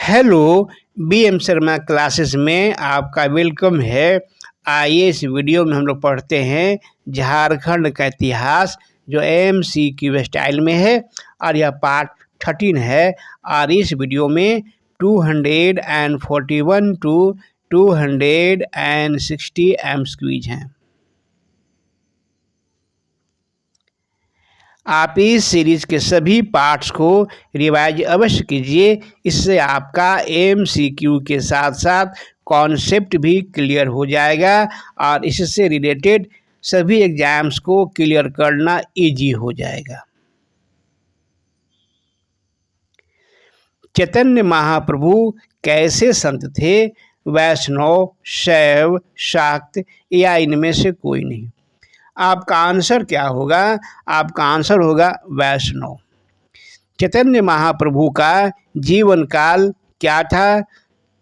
Hello. BM Sharma classes में आपका welcome है। आइए इस वीडियो में हम लोग पढ़ते हैं झारखंड का इतिहास, जो MCQ स्टाइल में है और यह पार्ट 13 है। और इस वीडियो में 241 टू 260 MCQs हैं। आप इस सीरीज के सभी पार्ट्स को रिवाइज अवश्य कीजिए। इससे आपका MCQ के साथ साथ कॉन्सेप्ट भी क्लियर हो जाएगा और इससे रिलेटेड सभी एग्जाम्स को क्लियर करना इजी हो जाएगा। चैतन्य महाप्रभु कैसे संत थे? वैष्णव, शैव, शाक्त या इनमें से कोई नहीं? आपका आंसर क्या होगा? आपका आंसर होगा वैष्णव। चैतन्य महाप्रभु का जीवन काल क्या था?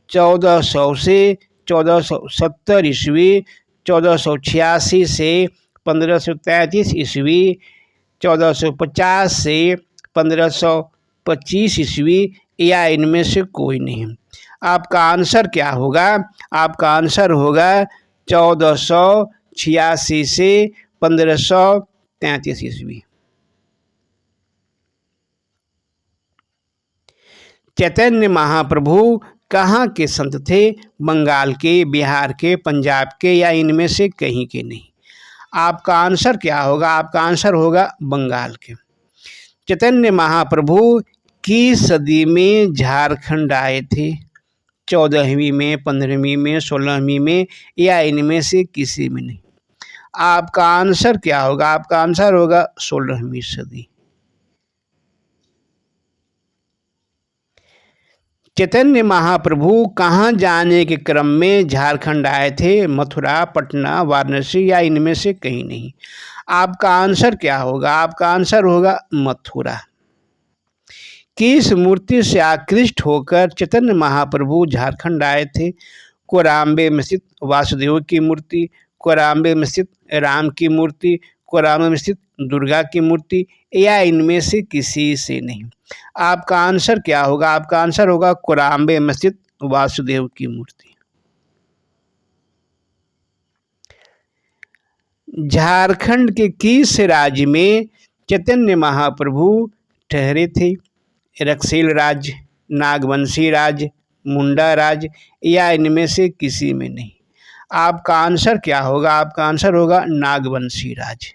1400 से 1470 ईस्वी, 1486 से 1533 ईस्वी, 1450 से 1525 ईस्वी या इनमें से कोई नहीं? आपका आंसर क्या होगा? आपका आंसर होगा 1486 से 1533 ईस्वी। चैतन्य महाप्रभु कहाँ के संत थे? बंगाल के, बिहार के, पंजाब के या इनमें से कहीं के नहीं? आपका आंसर क्या होगा? आपका आंसर होगा बंगाल के। चैतन्य महाप्रभु किस सदी में झारखंड आए थे? 14वीं में, 15वीं में, 16वीं में या इनमें से किसी में नहीं? आपका आंसर क्या होगा? आपका आंसर होगा 16वीं सदी। चैतन्य महाप्रभु कहाँ जाने के क्रम में झारखंड आए थे? मथुरा, पटना, वाराणसी या इनमें से कहीं नहीं? आपका आंसर क्या होगा? आपका आंसर होगा मथुरा। किस मूर्ति से आकृष्ट होकर चैतन्य महाप्रभु झारखंड आए थे? कोराम्बे में स्थित वासुदेव की मूर्ति, कोराम्बे में स्थित राम की मूर्ति, कोराम्बे में स्थित दुर्गा की मूर्ति या इनमें से किसी से नहीं? आपका आंसर क्या होगा? आपका आंसर होगा कोराम्बे में स्थित वासुदेव की मूर्ति। झारखंड के किस राज्य में चैतन्य महाप्रभु ठहरे थे? रक्सेल राज्य, नागवंशी राज्य, मुंडा राज्य या इनमें से किसी में नहीं? आपका आंसर क्या होगा? आपका आंसर होगा नागवंशी राज्य।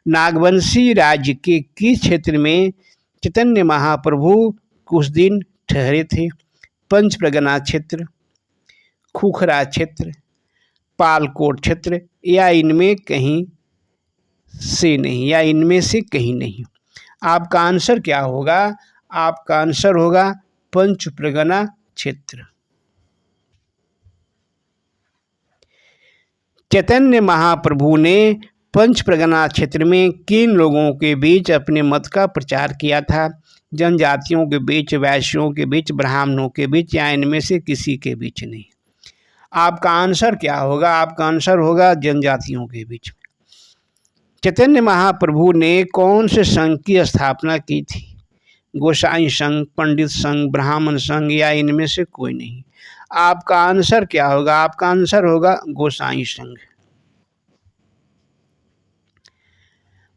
नागवंशी राज्य के किस क्षेत्र में चैतन्य महाप्रभु कुछ दिन ठहरे थे? पंचप्रगना क्षेत्र, खुखरा क्षेत्र, पालकोट क्षेत्र या इनमें कहीं से नहीं? या इनमें से कहीं नहीं? आपका आंसर क्या होगा? आपका आंसर होगा पंचप्रगना क्षेत्र। चैतन्य महाप्रभु ने पंचप्रगना क्षेत्र में किन लोगों के बीच अपने मत का प्रचार किया था? जनजातियों के बीच, वैश्यों के बीच, ब्राह्मणों के बीच या इनमें से किसी के बीच नहीं? आपका आंसर क्या होगा? आपका आंसर होगा जनजातियों के बीच। चैतन्य महाप्रभु ने कौन से संघ की स्थापना की थी? गोसाई संघ, पंडित संघ, ब्राह्मण संघ या इनमें से कोई नहीं? आपका आंसर क्या होगा? आपका आंसर होगा गोसाई संघ।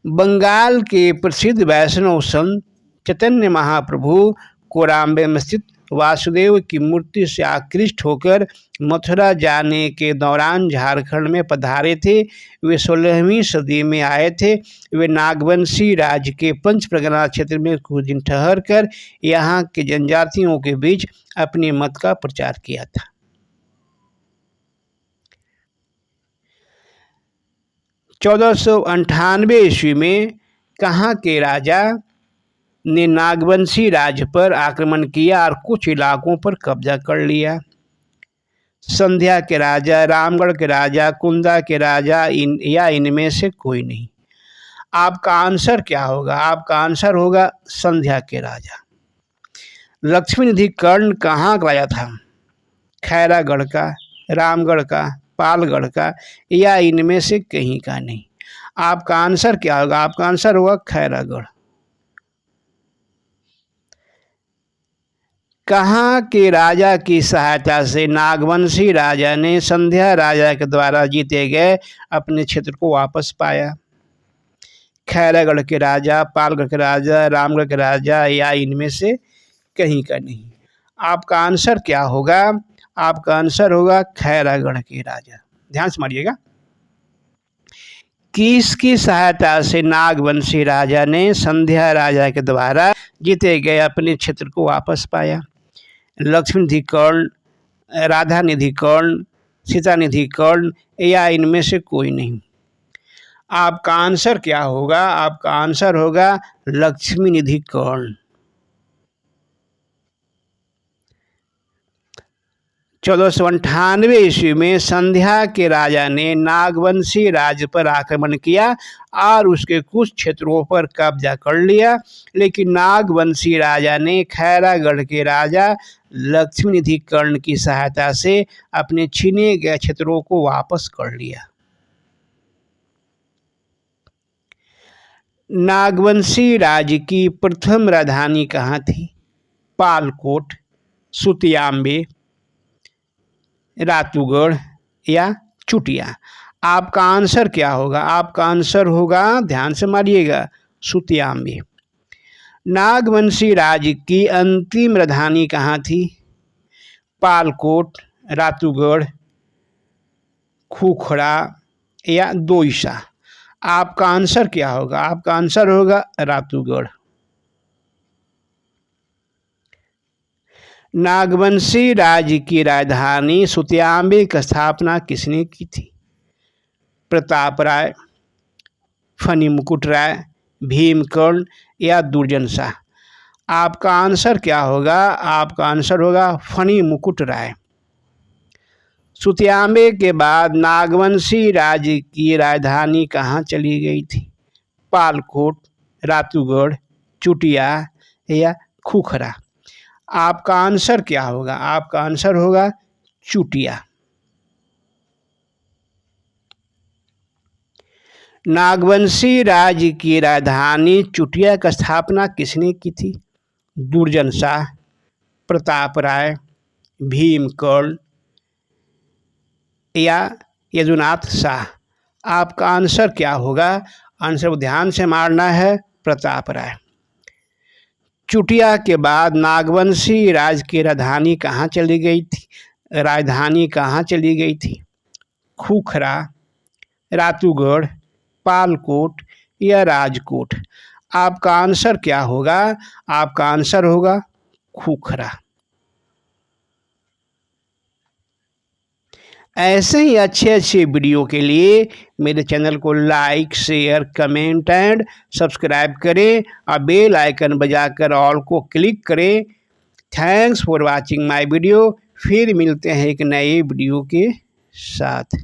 बंगाल के प्रसिद्ध वैष्णव संत चैतन्य महाप्रभु कोराम्बे में स्थित वासुदेव की मूर्ति से आकृष्ट होकर मथुरा जाने के दौरान झारखंड में पधारे थे। वे 16वीं सदी में आए थे। वे नागवंशी राज्य के पंचप्रगना क्षेत्र में कुछ दिन ठहर कर यहाँ के जनजातियों के बीच अपने मत का प्रचार किया था। चौदह सौ 98 ईस्वी में कहाँ के राजा ने नागवंशी राज्य पर आक्रमण किया और कुछ इलाकों पर कब्जा कर लिया? संध्या के राजा, रामगढ़ के राजा, कुंदा के राजा या इनमें से कोई नहीं? आपका आंसर क्या होगा? आपका आंसर होगा संध्या के राजा। लक्ष्मी निधि कर्ण कहाँ का राजा था? खैरागढ़ का, रामगढ़ का, पालगढ़ का या इनमें से कहीं का नहीं? आपका आंसर क्या होगा? आपका आंसर होगा खैरागढ़। कहाँ के राजा की सहायता से नागवंशी राजा ने संध्या राजा के द्वारा जीते गए अपने क्षेत्र को वापस पाया? खैरागढ़ के राजा, पालगढ़ के राजा, रामगढ़ के राजा, या इनमें से कहीं का नहीं। आपका आंसर क्या होगा? आपका आंसर होगा खैरागढ़ के राजा। ध्यान से मारिएगा। किसकी सहायता से नागवंशी राजा ने संध्या राजा के द्वारा जीते गए अपने क्षेत्र को वापस पाया? लक्ष्मी निधि कर्ण, राधा निधि कर्ण, सीता निधि कर्ण, या इनमें से कोई नहीं। आपका आंसर क्या होगा? आपका आंसर होगा लक्ष्मी निधि कर्ण। 1498 ईस्वी में संध्या के राजा ने नागवंशी राज्य पर आक्रमण किया और उसके कुछ क्षेत्रों पर कब्जा कर लिया, लेकिन नागवंशी राजा ने खैरागढ़ के राजा लक्ष्मी निधि कर्ण की सहायता से अपने छीने गए क्षेत्रों को वापस कर लिया। नागवंशी राज्य की प्रथम राजधानी कहाँ थी? पालकोट, सुतियाम्बे, रातूगढ़, या चुटिया? आपका आंसर क्या होगा? आपका आंसर होगा, ध्यान से मारिएगा, सुतियाम्बे। नागवंशी राज्य की अंतिम राजधानी कहाँ थी? पालकोट, रातूगढ़, खूखड़ा, या दोईसा? आपका आंसर क्या होगा? आपका आंसर होगा रातूगढ़। नागवंशी राज्य की राजधानी सुतियाम्बे की स्थापना किसने की थी? प्रताप राय, फनी मुकुट राय, भीमकर्ण, या दुर्जन शाह? आपका आंसर क्या होगा? आपका आंसर होगा फनी मुकुट राय। सुतियाम्बे के बाद नागवंशी राज्य की राजधानी कहाँ चली गई थी? पालकोट, रातूगढ़, चुटिया, या खूखरा? आपका आंसर क्या होगा? आपका आंसर होगा चुटिया। नागवंशी राज्य की राजधानी चुटिया की स्थापना किसने की थी? दुर्जन शाह, प्रताप राय, भीमकर्ण, या यदुनाथ शाह? आपका आंसर क्या होगा? आंसर को ध्यान से मारना है, प्रताप राय। चुटिया के बाद नागवंशी राज्य की राजधानी कहाँ चली गई थी? राजधानी कहाँ चली गई थी? खूखरा, रातूगढ़, पालकोट, या राजकोट? आपका आंसर क्या होगा? आपका आंसर होगा खूखरा। ऐसे ही अच्छे वीडियो के लिए मेरे चैनल को like, share, comment and subscribe करें और बेल आइकन बजाकर ऑल को क्लिक करें। Thanks for watching my video. फिर मिलते हैं एक नए वीडियो के साथ।